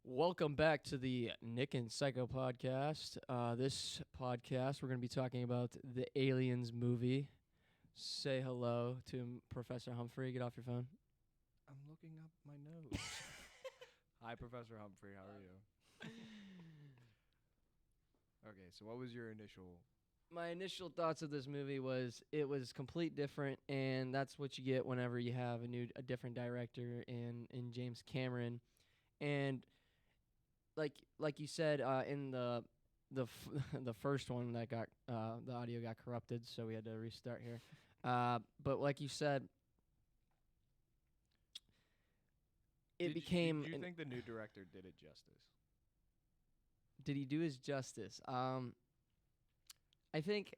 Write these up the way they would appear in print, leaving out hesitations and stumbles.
Welcome back to the Nick and Psycho podcast. This podcast, we're going to be talking about the Aliens movie. Say hello to Professor Humphrey. Get off your phone. I'm looking up my notes. Hi, Professor Humphrey. How are you? Okay, so what was your initial... My initial thoughts of this movie was it was complete different, and that's what you get whenever you have a different director in James Cameron. And like you said in the first one that got the audio got corrupted, so we had to restart here. But like you said, Did you think the new director did it justice? Did he do his justice? I think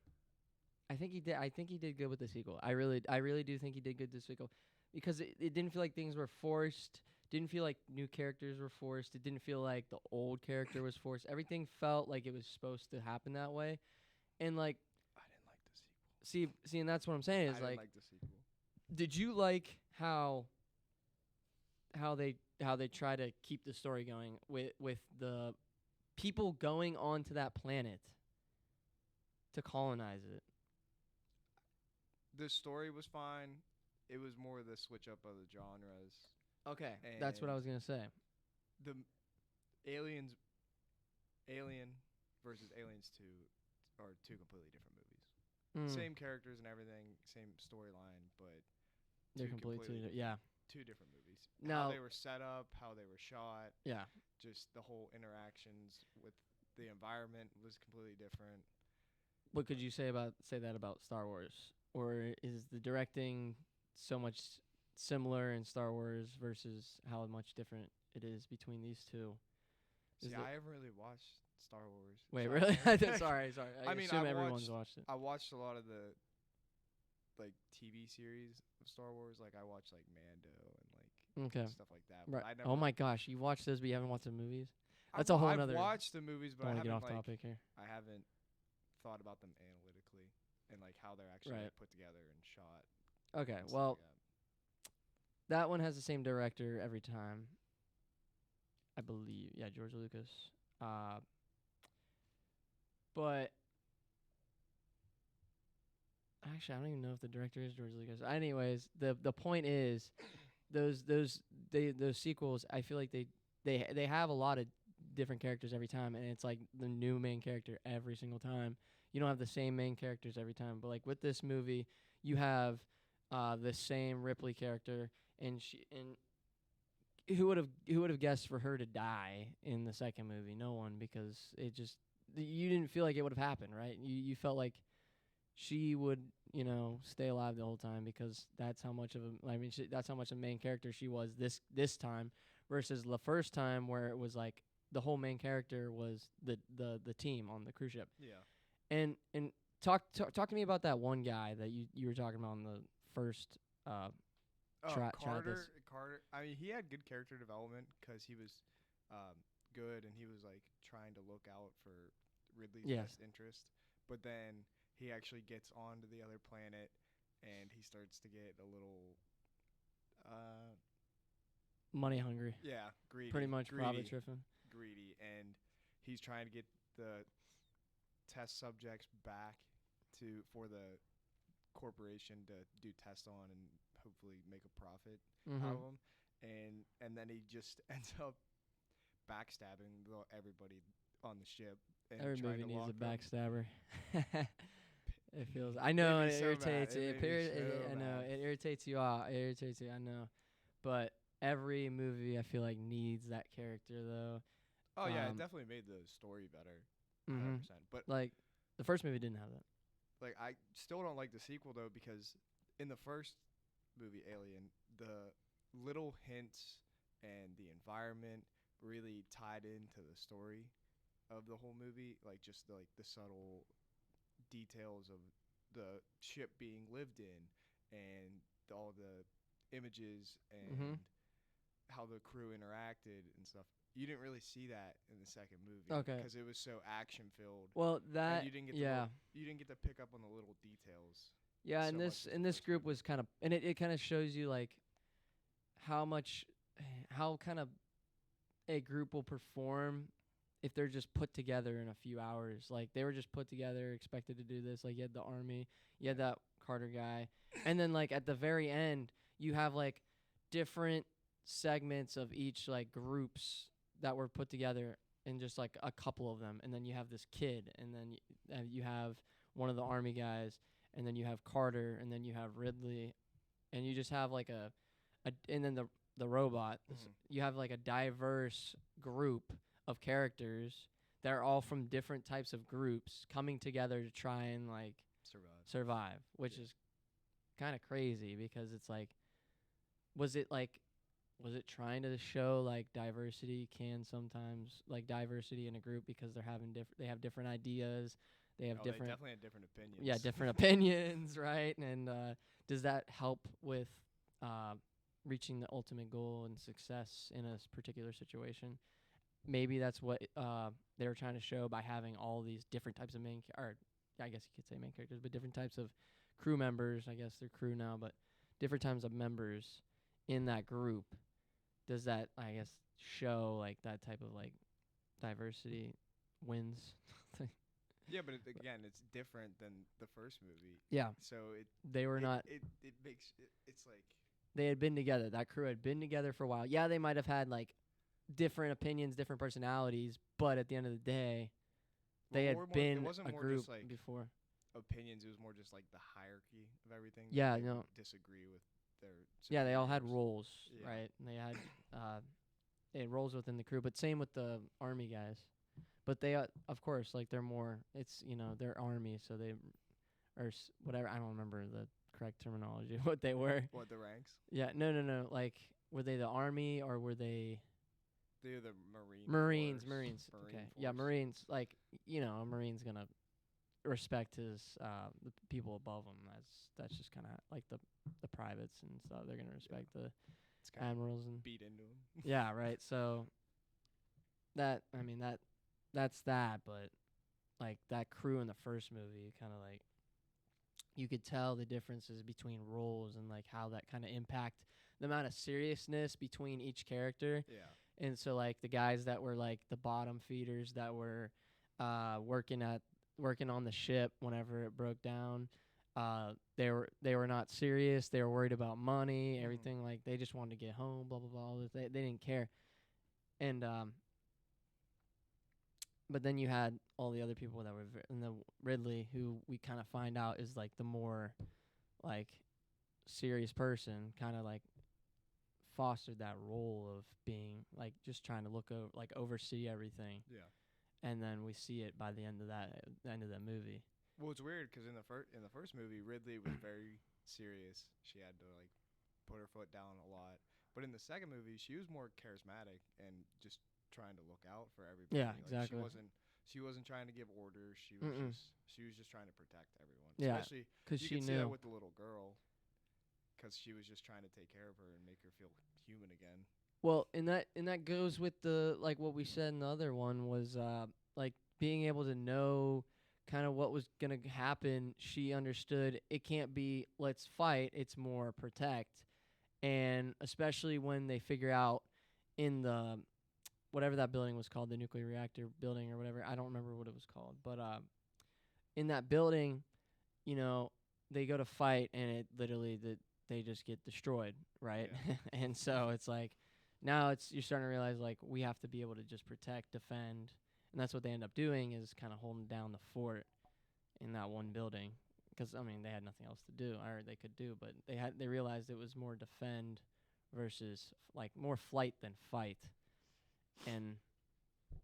he did. I think he did good with the sequel. I really do think he did good with the sequel because it didn't feel like things were forced. Didn't feel like new characters were forced. It didn't feel like the old character was forced. Everything felt like it was supposed to happen that way, and like I didn't like the sequel. see, and that's what I'm saying is I didn't like the sequel. did you like how they try to keep the story going with the people going onto that planet to colonize it? The story was fine. It was more the switch up of the genres. Okay, that's what I was gonna say. The Alien versus Aliens 2 are two completely different movies. Same characters and everything, same storyline, but they're completely yeah. Two different movies. Now, how they were set up, how they were shot. Yeah. Just the whole interactions with the environment was completely different. What could you say that about Star Wars? Or is the directing so much similar in Star Wars versus how much different it is between these two? See, I haven't really watched Star Wars. Wait, really? Sorry. I mean, assume everyone's watched it. I watched a lot of the TV series of Star Wars. Like I watched like Mando and stuff like that. Right. Oh my gosh, you watched those, but you haven't watched the movies? That's a whole other. I've watched the movies, but I haven't get off topic here. I haven't thought about them analytically and like how they're actually put together and shot. Okay, well, that one has the same director every time, I believe. Yeah, George Lucas. But actually, I don't even know if the director is George Lucas. Anyways, the point is, those sequels, I feel like they have a lot of different characters every time, and it's like the new main character every single time. You don't have the same main characters every time, but like with this movie, you have the same Ripley character, and who would have guessed for her to die in the second movie? No one, because you didn't feel like it would have happened, right? You felt like she would, stay alive the whole time because that's how much of that's how much a main character she was this time versus the first time where it was like the whole main character was the team on the cruise ship. Yeah. And talk to me about that one guy that you were talking about in the first Carter. I mean, he had good character development because he was good and he was like trying to look out for Ridley's best interest. But then he actually gets onto the other planet and he starts to get a little money hungry. Yeah, greedy. Pretty much Robert Triffin. Greedy, and he's trying to get the test subjects back for the corporation to do tests on and hopefully make a profit out of them. And then he just ends up backstabbing everybody on the ship. And every movie needs a backstabber. It feels. I It know it so irritates bad. you. It I know bad. it irritates you. It irritates you. I know, but every movie I feel like needs that character though. Oh yeah, it definitely made the story better. 100%. But like the first movie didn't have that. Like I still don't like the sequel though because in the first movie Alien, the little hints and the environment really tied into the story of the whole movie, like just the subtle details of the ship being lived in and all the images and how the crew interacted and stuff. You didn't really see that in the second movie because it was so action filled. Well, that you didn't get you didn't get to pick up on the little details. Yeah, and this group was kind of, and it kind of shows you like how kind of a group will perform if they're just put together in a few hours. Like they were just put together, expected to do this. Like you had the army, you had that Carter guy, and then like at the very end, you have like different segments of each like groups that were put together in just like a couple of them, and then you have this kid, and then you have one of the army guys, and then you have Carter, and then you have Ridley, and you just have like and then the robot. You have like a diverse group of characters that are all from different types of groups coming together to try and like survive, which is kind of crazy because it's like, was it trying to show like diversity can sometimes like diversity in a group because they have different ideas, they have They different definitely had different opinions. yeah different opinions, right? And does that help with reaching the ultimate goal and success in a particular situation? Maybe that's what they were trying to show by having all these different types of I guess you could say main characters, but different types of crew members. I guess they're crew now, but different types of members in that group. Does that, I guess, show like that type of like diversity wins? Yeah, but again, it's different than the first movie. Yeah. So they were not. It makes it's like they had been together. That crew had been together for a while. Yeah, they might have had like different opinions, different personalities, but at the end of the day, they had been a group like before. Opinions. It was more just like the hierarchy of everything. Yeah, they no. Disagree with their. Yeah, they all had roles, right? And they had roles within the crew, but same with the army guys. But they, of course, like they're more. It's they're army, so they, or whatever. I don't remember the correct terminology. What they were. What, the ranks? Yeah, no. Like, were they the army or were they? They're the Marines. Okay. Yeah, Marines. Like, a Marine's gonna respect his the people above him. That's just kind of like the privates and stuff. They're gonna respect the admirals and beat into him. Yeah, right. So that's that. But like that crew in the first movie, kind of like you could tell the differences between roles and like how that kind of impact the amount of seriousness between each character. Yeah. And so like the guys that were like the bottom feeders that were working on the ship whenever it broke down, they were not serious. They were worried about money, everything. Like they just wanted to get home, blah blah blah. They didn't care. And but then you had all the other people that were in the Ridley, who we kind of find out is like the more like serious person, kind of like fostered that role of being like just trying to look over, like oversee everything. Yeah. And then we see it by the end of that movie. Well, it's weird because in the first movie, Ridley was very serious. She had to like put her foot down a lot. But in the second movie, she was more charismatic and just trying to look out for everybody. Yeah, like exactly. She wasn't trying to give orders. She was just trying to protect everyone. Yeah, especially because you she could knew see that with the little girl. Because she was just trying to take care of her and make her feel human again. Well, and that goes with the like what we said in the other one was like being able to know kind of what was gonna happen. She understood it can't be let's fight. It's more protect, and especially when they figure out in the whatever that building was called, the nuclear reactor building or whatever. I don't remember what it was called, but in that building, they go to fight and it literally they just get destroyed, right? Yeah. And so it's like now you're starting to realize like we have to be able to just protect, defend, and that's what they end up doing is kind of holding down the fort in that one building because they had nothing else to do or they could do, but they realized it was more defend versus like more flight than fight, and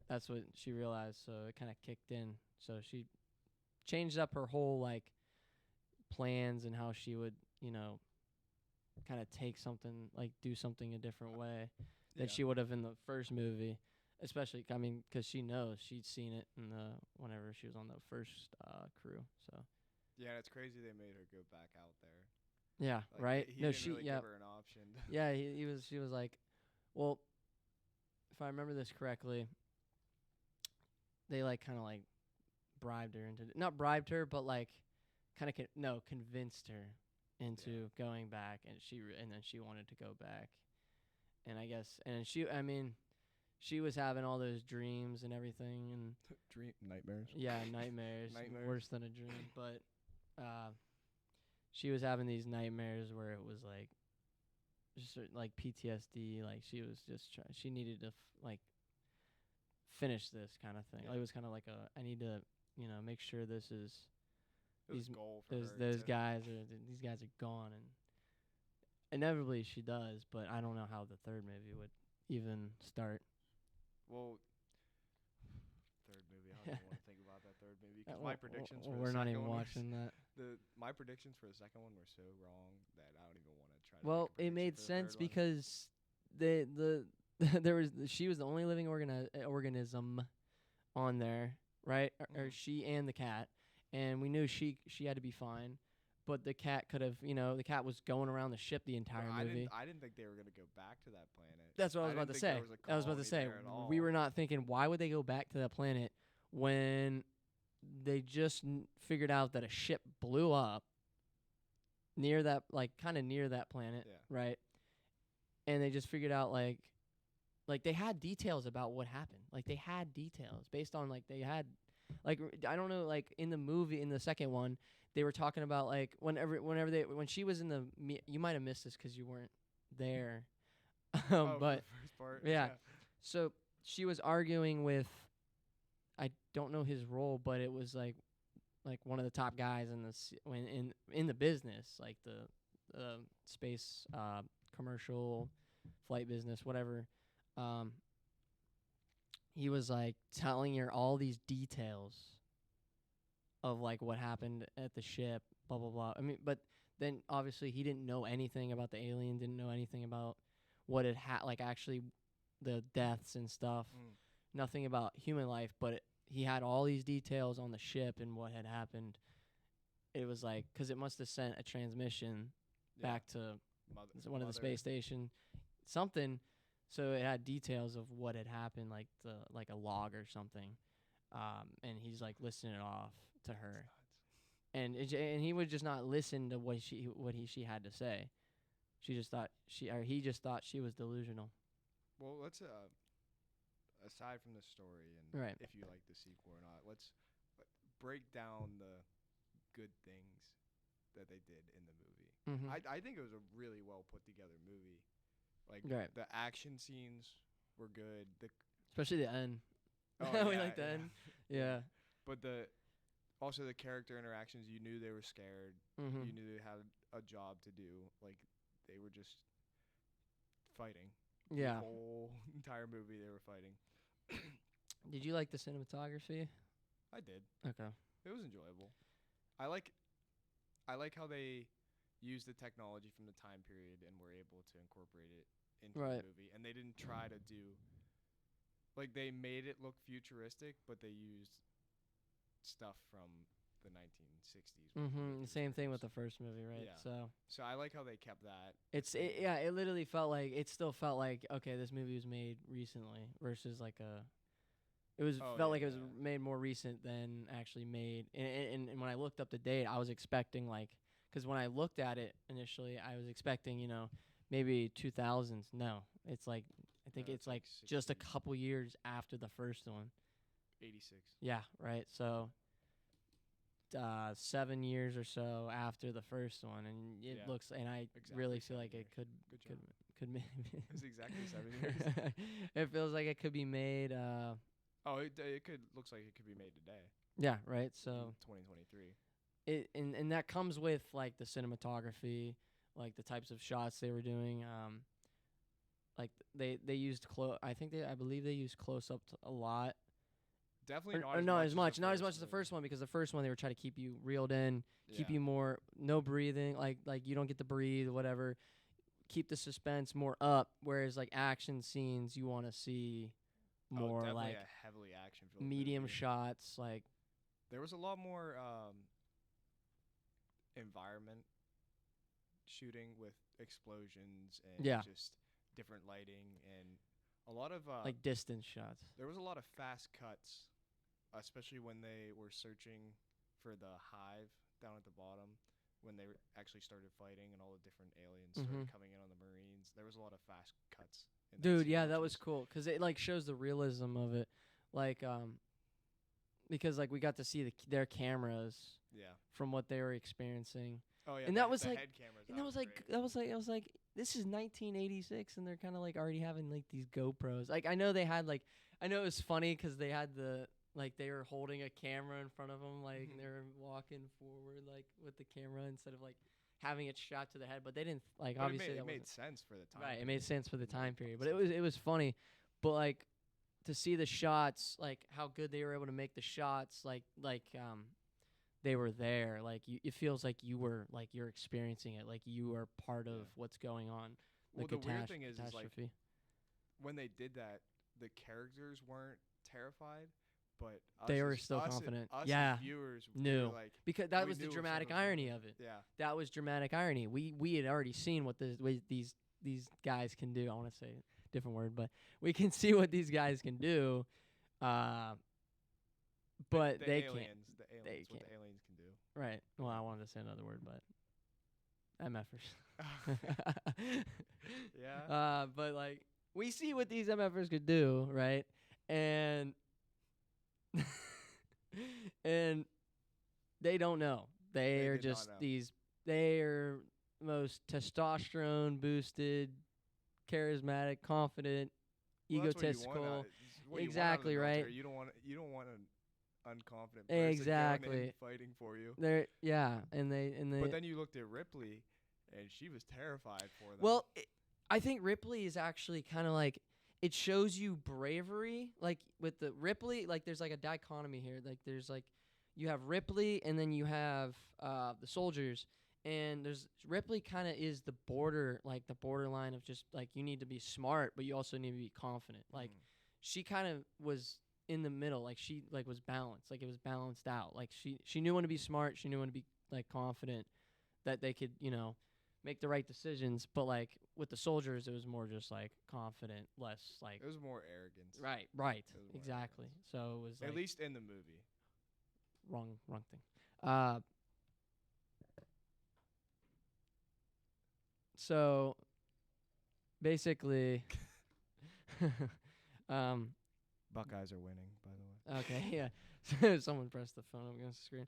that's what she realized. So it kind of kicked in. So she changed up her whole like plans and how she would kind of take something, like do something a different way than she would have in the first movie, especially, because she knows she'd seen it whenever she was on the first crew. So yeah, it's crazy they made her go back out there. Yeah, like, right. He didn't really give her an option. Yeah, she was like, well, if I remember this correctly, they like kind of like bribed her into not bribed her, but like kind of convinced her into going back, and then she wanted to go back, and I guess, and she she was having all those dreams and everything, and Dream nightmares. yeah, nightmares, Nightmares. worse than a dream. But she was having these nightmares where it was like just like PTSD. Like she was just she needed to like finish this kind of thing. Yeah. Like, it was kind of like a I need to make sure this is It was these a goal for those her. those to- guys are these guys are gone, and inevitably she does. But I don't know how the third movie would even start. Well, third movie. I don't even want to think about that third movie because Well, my predictions. well, for we're the not second even one watching that. My predictions for the second one were so wrong that I don't even want to try. Well, to make a it made prediction sense for the third one. because the she was the only living organism on there, right? Or Mhm. she and the cat, and we knew she had to be fine, but the cat could have, the cat was going around the ship the But entire I movie. didn't think they were gonna go back to that planet. That's what I was about didn't to think say. there was a I was about to colony say there at all. we were not thinking why would they go back to that planet when they just figured out that a ship blew up near that, like kind of near that planet, Yeah. right? And they just figured out like they had details about what happened. Like they had details based on like they had like I don't know, like in the movie, in the second one, they were talking about like whenever when she was in the you might have missed this 'cause you weren't there. Oh, for But the first part. yeah. So she was arguing with, I don't know his role, but it was like one of the top guys in in the business, like the space commercial flight business, whatever. He was like telling her all these details of like what happened at the ship, blah blah blah. I mean, but then obviously he didn't know anything about the alien, didn't know anything about what it had, like actually the deaths and stuff. Mm. Nothing about human life, but he had all these details on the ship and what had happened. It was like, 'cause it must have sent a transmission Yeah. back to one of the Mother. space station, something. So it had details of what had happened, like a log or something. And he's like listening off to her, and and he would just not listen to what she had to say. She just thought he just thought she was delusional. Well, let's aside from the story and Right. if you like the sequel or not, let's break down the good things that they did in the movie. Mm-hmm. I think it was a really well put together movie. Like Right. the action scenes were good. Especially the end. Oh, We yeah, like the yeah. end. Yeah. But also the character interactions, you knew they were scared. Mm-hmm. You knew they had a job to do. Like they were just fighting. Yeah. The whole entire movie they were fighting. Did you like the cinematography? I did. Okay. It was enjoyable. I like how they used the technology from the time period and were able to incorporate it into Right. the movie. And they didn't try to do like they made it look futuristic, but they used stuff from the 1960s. with Mm-hmm. the Same thing with computers. the first movie, right? Yeah. So I like how they kept that. Yeah, it literally felt like okay, this movie was made recently versus like it was Oh, felt like it was yeah. made more recent than actually made. And when I looked up the date, I was expecting like, 'cause when I looked at it initially, I was expecting, maybe 2000s. No, it's like I think No, it's it's like like just a 60s. couple years after the first one. 86. Yeah, right. So 7 years or so after the first one, and it Yeah, looks, and I exactly really feel 7 like it years. could Good could job. could maybe It was exactly 7 years. it feels like it could be made. Oh, it could looks like it could be made today. Yeah, right. in So 2023. it and that comes with like the cinematography, like the types of shots they were doing. Like they used I believe they used close up a lot. Definitely Or not as much. not as much as the first one, because the first one they were trying to keep you reeled in, keep Yeah. you more no breathing, like you don't get to breathe, whatever. Keep the suspense more up, whereas like action scenes you want to see more definitely like a heavily action filled medium movie. shots, like There was a lot more environment shooting with explosions and Yeah. just different lighting and a lot of like distance shots. there was a lot of fast cuts, especially when they were searching for the hive down at the bottom. when they actually started fighting and all the different aliens Mhm. started coming in on the Marines. There was a lot of fast cuts. In that Dude, yeah, that was sequences. cool because it like shows the realism of it, like because like we got to see their cameras Yeah. from what they were experiencing, Oh yeah. and the, that was the like, head cameras. and that was like I was like, this is 1986, and they're kind of like already having like these GoPros. Like I know they had like, I know it was funny because they had the like they were holding a camera in front of them, like and they were walking forward like with the camera instead of like having it strapped to the head, but they didn't like But obviously it that made wasn't sense for the time. right. It made sense for the It made time period, but sense. it was funny, but like to see the shots, like how good they were able to make the shots, like they were there, like it feels like you're experiencing it, like you are part of Yeah. what's going on. Well, the weird thing is like catastrophe. when they did that, the characters weren't terrified, but us They were as, still us, confident. Us Yeah, as viewers knew. were like because that we was the knew if dramatic something was irony wrong. of it. Yeah. That was dramatic irony. We had already seen what these guys can do. I want to say a different word, but we can see what these guys can do. But the they aliens, can't. The aliens. They What can't. the aliens can do. Right. Well, I wanted to say another word, but MFers. Yeah. But like we see what these MFers could do, right? And and they don't know. They They are did not just know. they are most testosterone boosted, charismatic, confident, Well, that's what you want egotistical. out- it's what you want out of the Exactly, right. military. You don't want an unconfident person going in Exactly. fighting for you. They're yeah, and they But then you looked at Ripley, and she was terrified for them. well, I think Ripley is actually kind of like it shows you bravery. Like with the Ripley, like there's like a dichotomy here. Like there's like you have Ripley, and then you have the soldiers, and there's Ripley kind of is the border, like the borderline of just like you need to be smart, but you also need to be confident. Like she kind of was in the middle, like she like was balanced, like it was balanced out. Like she knew when to be smart, she knew when to be like confident that they could make the right decisions, but like with the soldiers, it was more just like confident, less like it was more arrogance. right, It was more exactly. arrogance. So it was like At least in the movie. wrong thing. So basically, Buckeyes are winning, by the way. okay, yeah. Someone pressed the phone up against the screen.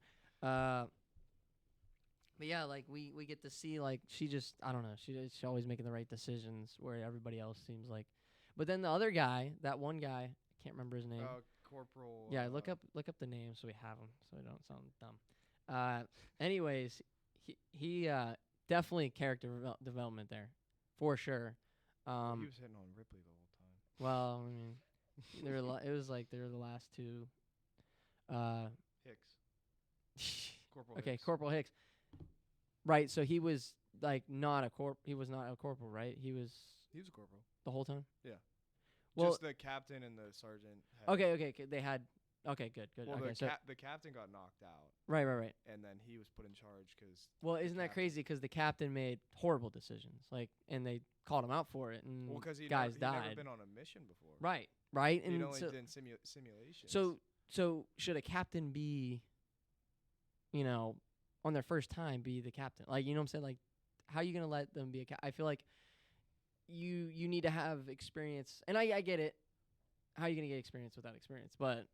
But yeah, like we get to see like she just I don't know she's always making the right decisions where everybody else seems like, but then the other guy, that one guy, I can't remember his name. Corporal. Yeah, look up the name so we have him so we don't sound dumb. Anyways, he definitely character development there, for sure. He was hitting on Ripley the whole time. Well, I mean, it was like they were the last two. Hicks. Corporal. Okay, Hicks. Corporal Hicks. Right, so he was like not a he was not a corporal, right? He was He was a corporal. the whole time. Yeah. Well, Just the captain and the sergeant. Had okay, they had. Okay, good. Well, Okay, so the captain got knocked out, right. and then he was put in charge because. Well, isn't that crazy? Because the captain made horrible decisions, like, and they called him out for it, and Well, because he guys he'd died. never been on a mission before. Right, He'd and only so, done simulations. so should a captain be, on their first time be the captain? Like, you know what I'm saying? Like, how are you gonna let them be a captain? I feel like you need to have experience, and I get it. How are you gonna get experience without experience? But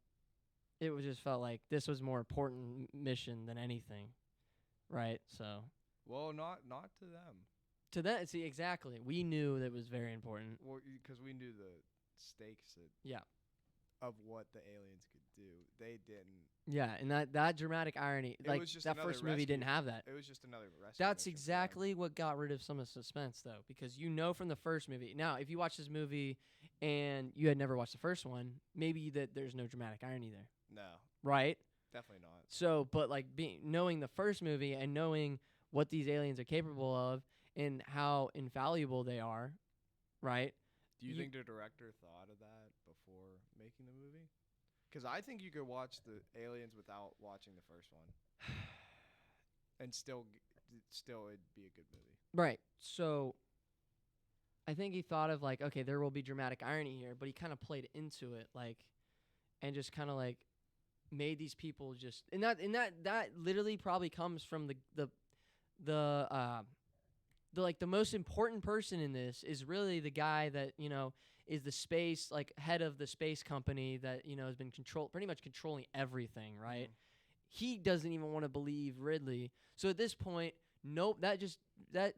it was just felt like this was more important mission than anything, right? So Well, not to them. to that, see exactly, we knew that it was very important. Well, because we knew the stakes Yeah. of what the aliens could do. They didn't. Yeah, and that dramatic irony, It like was just that another first movie didn't rescue. have that. It was just another rescue. That's mission for them. exactly what got rid of some of the suspense, though, because from the first movie. Now, if you watch this movie and you had never watched the first one, maybe that there's no dramatic irony there, No, right? definitely not. So, but like knowing the first movie and knowing what these aliens are capable of and how infallible they are, right? Do you You- think the director thought of that before making the movie? Because I think you could watch the aliens without watching the first one, and still it'd be a good movie. Right. So I think he thought of like, okay, there will be dramatic irony here, but he kind of played into it, like, and just kind of like made these people just, and that literally probably comes from the like the most important person in this is really the guy that is the space like head of the space company that has been pretty much controlling everything, right? He doesn't even want to believe Ridley. So at this point, nope, that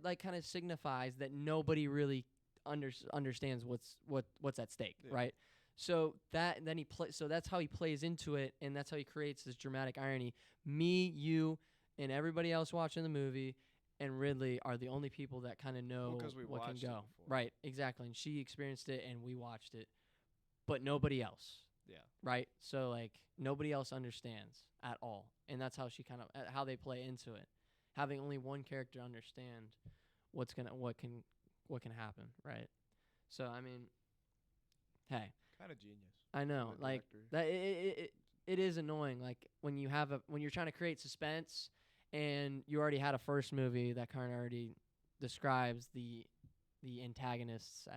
like kind of signifies that nobody really understands what's at stake, Yeah. right? So so that's how he plays into it, and that's how he creates this dramatic irony. Me, you, and everybody else watching the movie and Ridley are the only people that kind of know 'cause we what can watched it go. before. Right, exactly. And she experienced it and we watched it, but nobody else. Yeah. Right? So like nobody else understands at all. And that's how she kind of how they play into it. Having only one character understand what can happen, right? So I mean, hey, Kind of genius. I know, the like director. that it is annoying like when you're trying to create suspense and you already had a first movie that kind of already describes the antagonists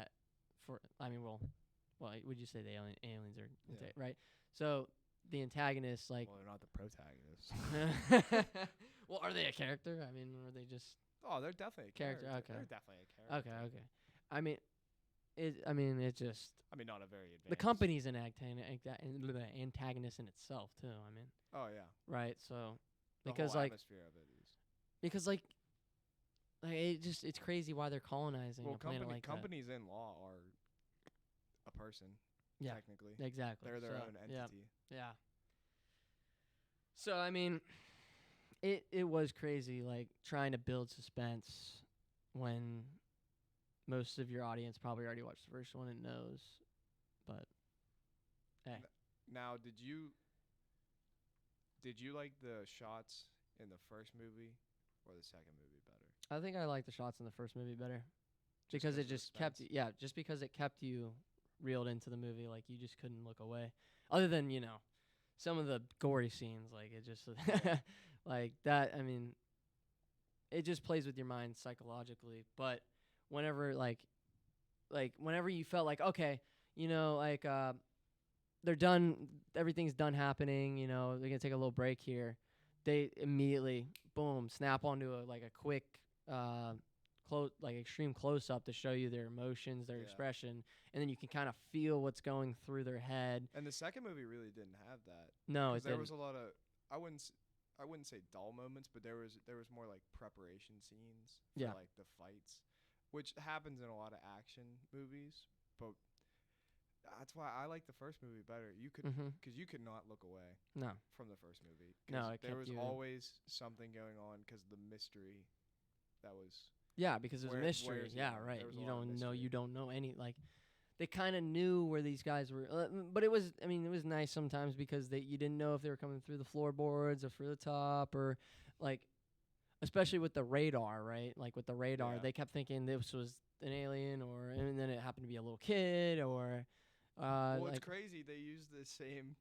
would you say the aliens are Yeah. right? So the antagonists like Well, they're not the protagonists. well, are they a character? I mean, are they just Oh, they're definitely a Character, character. okay. They're definitely a character. okay? I mean, it just I mean, not a very advanced. the company's an antagonist in itself too. I mean, Oh yeah. right? So The because whole like atmosphere of it is. because it's crazy why they're colonizing Well, a planet like companies in law are a person. Yeah. Technically. that. Exactly. They're their So, own yeah. entity. Yeah. So I mean, it was crazy like trying to build suspense when most of your audience probably already watched the first one and knows. But hey, Now, did you like the shots in the first movie or the second movie better? I think I like the shots in the first movie better Just because 'cause it of the just kept suspense? just because it kept you reeled into the movie, like you just couldn't look away. Other than some of the gory scenes, like it just like that. I mean, it just plays with your mind psychologically. But whenever whenever you felt like okay, they're done, everything's done happening. They're gonna take a little break here. They immediately boom snap onto a quick extreme close up to show you their emotions, their Yeah. expression, and then you can kind of feel what's going through their head. And the second movie really didn't have that. No, 'Cause it there didn't. was a lot of I wouldn't say dull moments, but there was more like preparation scenes for Yeah. like the fights, which happens in a lot of action movies. But that's why I like the first movie better. You could Mm-hmm. because you could not look away No. from the first movie. 'Cause No, it there kept was you- always something going on because the mystery that was. Yeah, because there's Where- mystery. where's- Yeah, yeah, right. there was a You lot of don't know. mystery. You don't know any they kind of knew where these guys were, but it was. I mean, it was nice sometimes because you didn't know if they were coming through the floorboards or through the top or especially with the radar, right? Like with the radar, Yeah. they kept thinking this was an alien, and then it happened to be a little kid, or Well, it's crazy. They used the same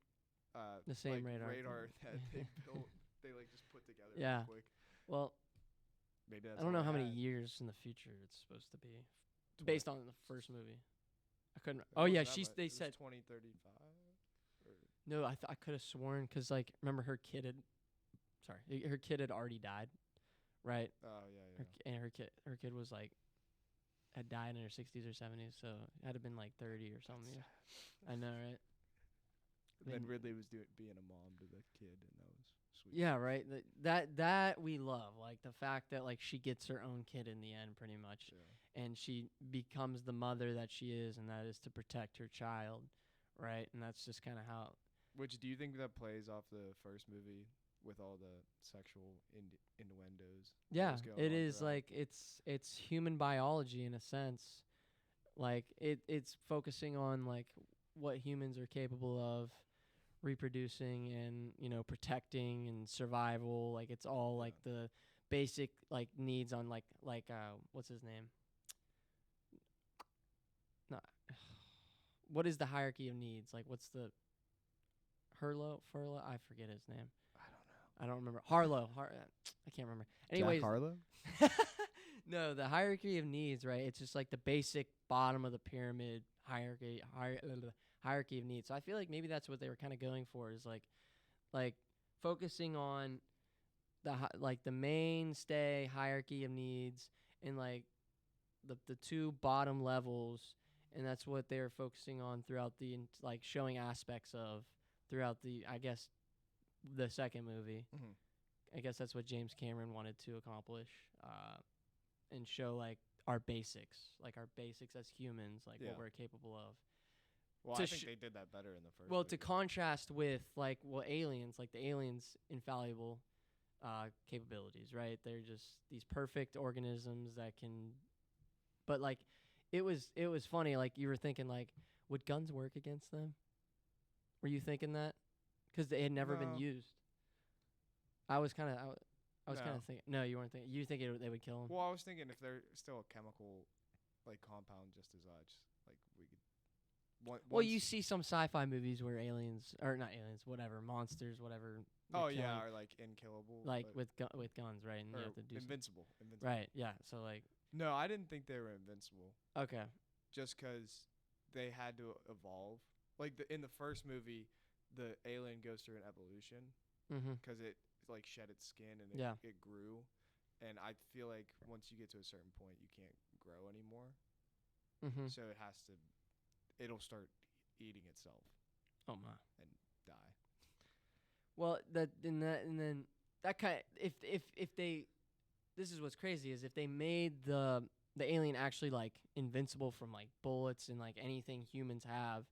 radar. radar that they built. They just put together Yeah. real quick. Well, Maybe that's I don't know all how they many had. years in the future it's supposed to be, Twen- based on the first movie. I couldn't. it Oh wasn't yeah, that much. they It was said 2035. no. I could have sworn because remember her kid had already died, right? Oh yeah. Her kid was had died in her 60s or 70s, so it had to been 30 or something. I know, right? And then mean- Ridley was being a mom to the kid, and that was sweet. Yeah, right. That we love, the fact that she gets her own kid in the end, pretty much, Yeah. and she becomes the mother that she is, and that is to protect her child, right? And that's just kind of how. Which do you think that plays off the first movie with all the sexual innuendos? that Yeah, was going it on is throughout? it's human biology in a sense. It's focusing on what humans are capable of reproducing and protecting and survival. It's all Yeah. the basic needs on what's his name? No, what is the hierarchy of needs? What's the Furlow? I forget his name. I don't know. I don't remember. Harlow. I can't remember. Anyways, Harlow? no, the hierarchy of needs, right? It's just the basic bottom of the pyramid hierarchy of needs. So I feel maybe that's what they were kind of going for is like focusing on like the mainstay hierarchy of needs and like the two bottom levels, and that's what they're focusing on throughout like showing aspects of throughout I guess the second movie. Mhm. I guess that's what James Cameron wanted to accomplish, and show like our basics as humans, like Yeah. what we're capable of. Well, to I think sh- they did that better in the first. Well, movie. to contrast with like aliens, like the aliens' infallible capabilities, right? They're just these perfect organisms that can. But like, it was funny. Like you were thinking, like, would guns work against them? Were you thinking that? Because they had never been No. used. I was kind of. I was No. kind of thinking. No, you weren't thinking. You think they would kill him? Well, I was thinking if they're still a chemical, like compound, just as much, like we could. Well, you see some sci-fi movies where aliens, or not aliens, whatever, monsters, whatever. they're Oh yeah, killing, are like unkillable. like but- with guns, right? And you or have to do invincible. Invincible. right. Yeah. So like, No, I didn't think they were invincible. okay, Just 'cause they had to evolve. Like in the first movie, the alien goes through an evolution mm-hmm. 'cause it like shed its skin and Yeah. it grew. And I feel like once you get to a certain point, you can't grow anymore. Mm-hmm. So it'll start eating itself, Oh my. die. Well, and then that kind. If they, this is what's crazy is if they made the alien actually like invincible from like bullets and like anything humans have,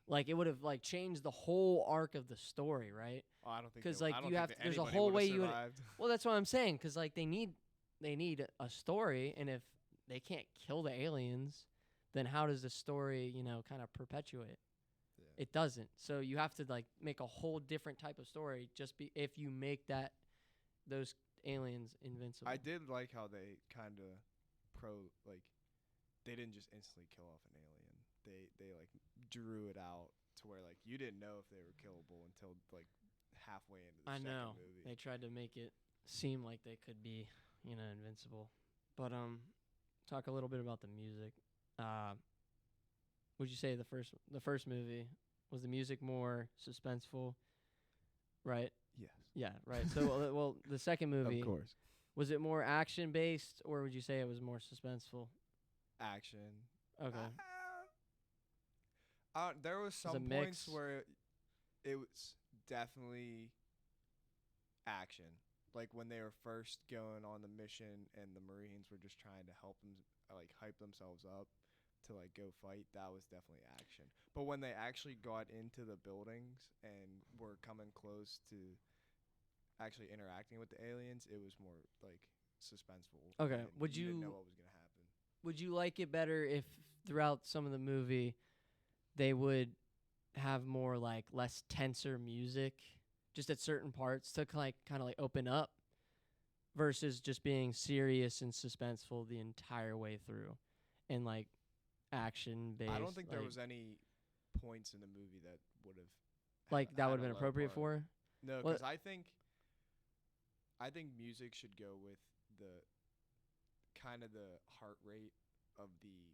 like it would have like changed the whole arc of the story, right? Oh, I don't think 'Cause, they- like, I don't you think have that to- there's a anybody whole would've way you would- survived. Well, that's what I'm saying. 'Cause like they need a story, and if they can't kill the aliens, then how does the story kind of perpetuate? Yeah. It doesn't. So you have to like make a whole different type of story if you make those aliens invincible. I did like how they kind of they didn't just instantly kill off an alien. They like drew it out to where like you didn't know if they were killable until like halfway into the I second know movie. they tried to make it seem like they could be invincible, but talk a little bit about the music. Would you say the first movie was the music more suspenseful? Right. Yes. Yeah. Right. So well, the second movie, Of course. was it more action based, or would you say it was more suspenseful? Action. Okay. There was a some points mix. where it was definitely action. Like when they were first going on the mission and the Marines were just trying to help them like hype themselves up to like go fight, that was definitely action. But when they actually got into the buildings and were coming close to actually interacting with the aliens, it was more like suspenseful. Okay, and would you didn't you- know what was gonna happen? Would you like it better if throughout some of the movie they would have more like less tenser music just at certain parts to kind of like open up versus just being serious and suspenseful the entire way through and like action based? I don't think there like- was any points in the movie that would have like that would have been appropriate for. No, Well- because I think music should go with the kind of the heart rate of the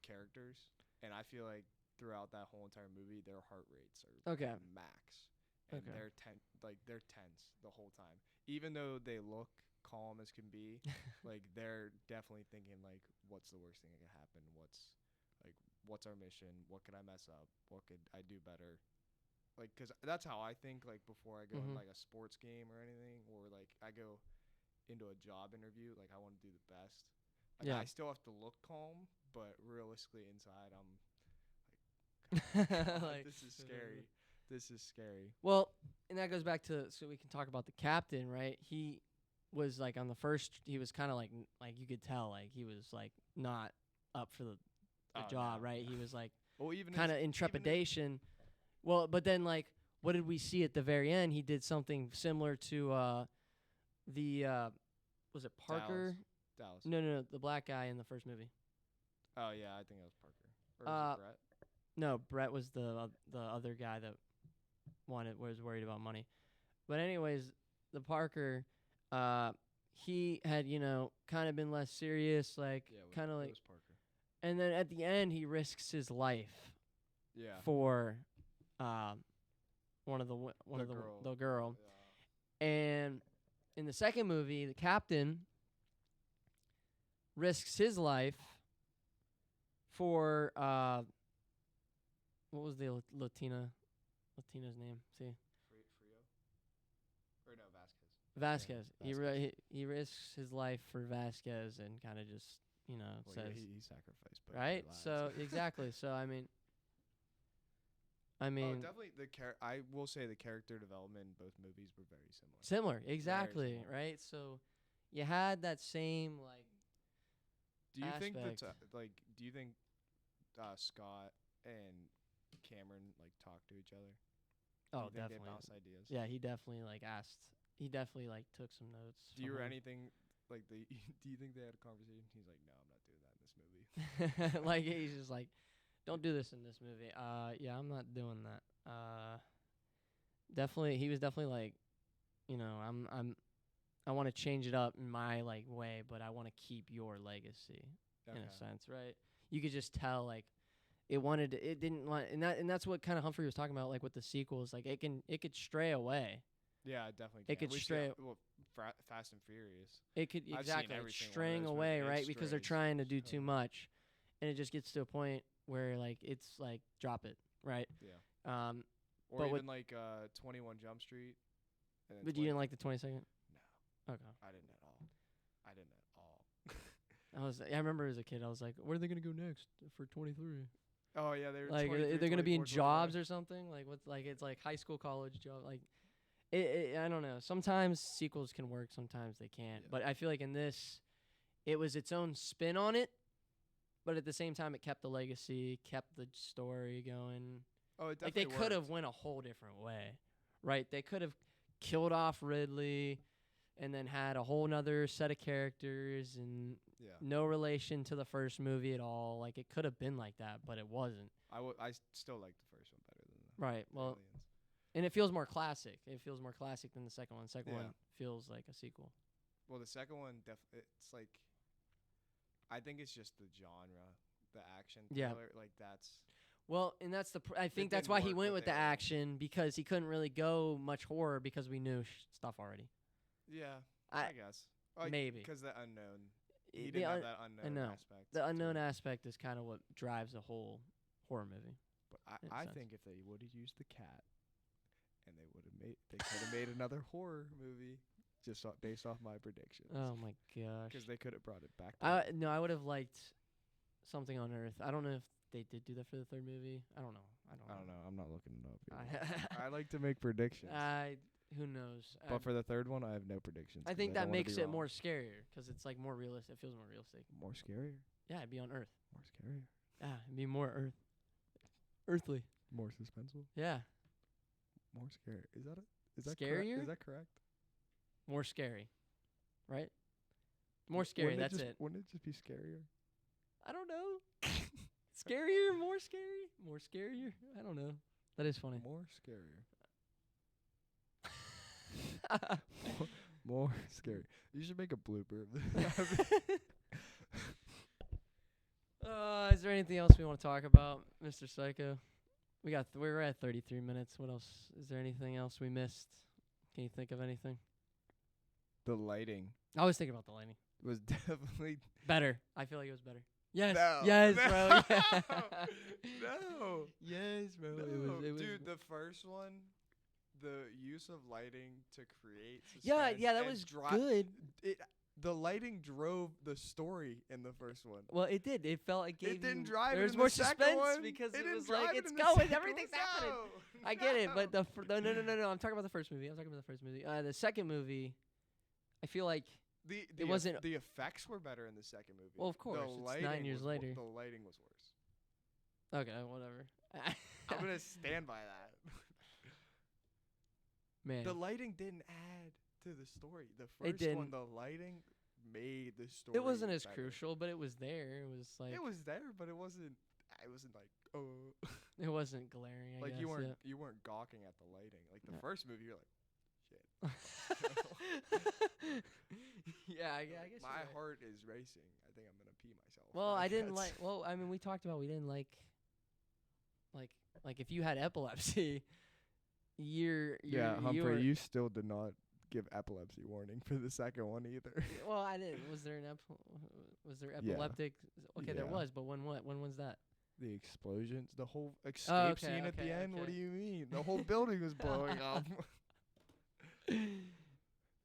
characters, and I feel like throughout that whole entire movie, their heart rates are Okay. max, and Okay. they're tense the whole time, even though they look calm as can be. Like they're definitely thinking like, what's the worst thing that could happen? What's our mission? What could I mess up? What could I do better? Like, 'cause that's how I think, like, before I go in, Mhm. like, a sports game or anything, or, like, I go into a job interview, like, I want to do the best. Like, Yeah. I still have to look calm, but realistically inside, I'm God, Like- this is scary. This is scary. Well, and that goes back to, so we can talk about the captain, right? He was like on the first, he was kind of like you could tell, like he was like not up for the Oh, job, no. right? He was like Well, even kind of in trepidation. Well, but then like, what did we see at the very end? He did something similar to was it Parker? Dallas. No, the black guy in the first movie. Oh yeah, I think that was Parker. Or was it Brett? No, Brett was the other guy that was worried about money. But anyways, the Parker, he had kind of been less serious, like Yeah, kind of it like, was Parker. and then at the end he risks his life Yeah. for one of the girl. the girl, Yeah. and in the second movie, the captain risks his life for what was the Latina's name? See, Frio? Or no, Vasquez. Vasquez. He risks his life for Vasquez and kind of just Well, says he sacrificed both right. their lives. So exactly. So I mean, oh, definitely I will say the character development in both movies were very similar. similar. Exactly. similar. Right. So you had that same like. Do you think aspect. do you think Scott and Cameron like talk to each other? Oh, Do you think definitely. they bounce ideas? Yeah, he definitely like asked. He definitely like took some notes. Do you from or him. anything like do you think they had a conversation? He's like, no, I'm not doing that in this movie. Like he's just like, don't do this in this movie. Yeah, I'm not doing that. Definitely, he was definitely like, I want to change it up in my like way, but I want to keep your legacy in a sense, right? You could just tell like it didn't want, and that's what kind of Humphrey was talking about, like with the sequels, like it could stray away. Yeah, it definitely. It can. could We see stray- well, Fast and Furious. It could I've seen exactly every like single one of straying those away, movies. It right? Because they're strays trying to do so too much, and it just gets to a point where like it's like drop it, right? Yeah. Or But even like 21 Jump Street. And then But you didn't like the 22nd? No, Okay. I didn't at all. I didn't at all. I remember as a kid, I was like, where are they gonna go next for 23? Oh yeah, they were Like, are 23, they gonna be in 24, jobs or something? Like, what's like it's like high school, college job. Like, I don't know. Sometimes sequels can work, sometimes they can't. Yeah. But I feel like in this, it was its own spin on it, but at the same time, it kept the legacy, kept the story going. Oh, it Like definitely they could have worked. went a whole different way, right? They could have killed off Ridley, and then had a whole nother set of characters and Yeah. no relation to the first movie at all. Like it could have been like that, but it wasn't. I still like the first one better than the Right. Well, Aliens. and it feels more classic. It feels more classic than the second one. Second Yeah. one feels like a sequel. Well, the second one, it's like, I think it's just the genre, the action Yeah. thriller. Like that's Well, and that's I think that's didn't why he work went with with the Alien. action, because he couldn't really go much horror because we knew stuff already. yeah. I- I guess like, Maybe. because the unknown. I- He the didn't have un- that unknown know. aspect. The to unknown it. aspect is kind of what drives a whole horror movie. But in a I sense. think if they would have used the cat, and they could have made another horror movie just based off my predictions. Oh my gosh. Because they could have brought it back. To No, I would have liked something on Earth. I don't know if they did do that for the third movie. I don't know. I don't know. I'm not looking it up. I I, like to make predictions. who knows? But for the third one, I have no predictions. I 'cause think don't that wanna makes be it wrong. more scarier because it's like more realistic. It feels more realistic. More scarier. Yeah, it'd be on Earth. More scarier. Yeah, it'd be more earthly. More suspenseful. Yeah, More scary. Is that it? Is that Scarier? Correct? Is that correct? more scary, right? More scary. That's it. Wouldn't it just be scarier? I don't know. Scarier, more scary, more scarier. I don't know. That is funny. More scarier. More scary. You should make a blooper of this. Is there anything else we want to talk about, Mr. Psycho? We're at 33 minutes. What else? Is there anything else we missed? Can you think of anything? The lighting I was thinking about the lighting. was definitely Better. I feel like it was better. Yes. No. Yes, No. bro. Yeah. no. Yes, bro. No. It was. Dude, the first one, the use of lighting to create Yeah, suspense that and was dri- good. The lighting drove the story in the first one. Well, it did. It felt like It didn't drive there it was in more the second suspense one. because it didn't was drive like it it's in the going, second everything's one. happening. No. I get it, but No. no. I'm talking about the first movie. The second movie, I feel like The wasn't- the effects were better in the second movie. Well, of course, The it's 9 lighting years was later. The lighting was worse. okay, whatever. I'm gonna stand by that. Man, The lighting didn't add to the story. The first didn't. one, the lighting made the story. it wasn't as better. crucial, but it was there. It was like It was there, but it wasn't. I wasn't like, oh, it wasn't glaring. I like guess, you weren't gawking at the lighting. Like the No. first movie, you're like, shit. yeah, I guess. My you're right. heart is racing. I think I'm gonna pee myself. Well, I didn't that's- like. Well, I mean, we talked about we didn't like if you had epilepsy, Yeah, you Humphrey, were, you still did not give epilepsy warning for the second one either. Well, I didn't. Was there was there epileptic? Okay, there Yeah. was, but when what? When was that? The explosions, the whole escape okay, scene at the okay, end. What okay. do you mean? The whole building was blowing up.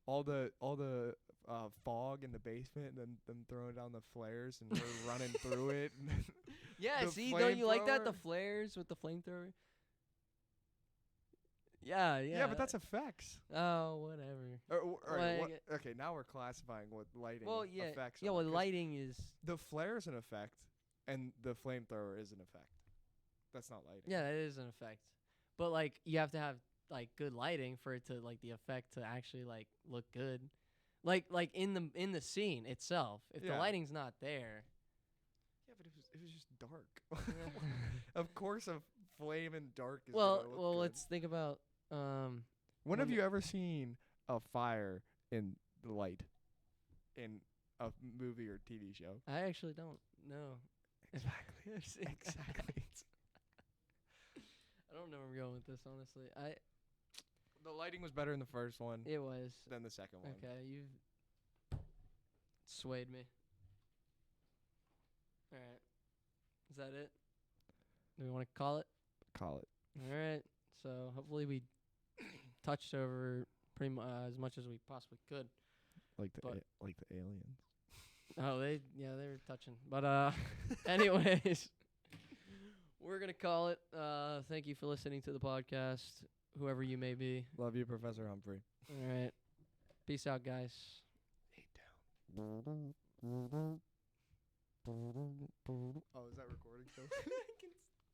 all the fog in the basement, and then them throwing down the flares, and we're running through it. And Yeah, The see, don't you like that? The flamethrower? flares with the flamethrower. Yeah, yeah. yeah, but that's effects. Oh, whatever. Like- Okay, now we're classifying what lighting Well, yeah, effects yeah. are, Well, 'cause lighting is. the flare is an effect, and the flamethrower is an effect. That's not lighting. Yeah, that is an effect. But like, you have to have like good lighting for it to like the effect to actually like look good. Like in the scene itself, if the Yeah. lighting's not there. Yeah, but it was just dark. Of course, a flame in dark is well, gonna look well, good. let's think about When when have the- you ever seen a fire in the light in a movie or TV show? I actually don't know. Exactly. Exactly. I don't know where I'm going with this, honestly. The lighting was better in the first one It was than the second one. okay. You've swayed me. All right, is that it? Do we want to call it? Call it. All right. So hopefully we touched over pretty as much as we possibly could. Like But- like the aliens. Oh, they were touching. But anyways, we're gonna call it. Thank you for listening to the podcast, whoever you may be. Love you, Professor Humphrey. All right. Peace out, guys. Oh, is that recording still?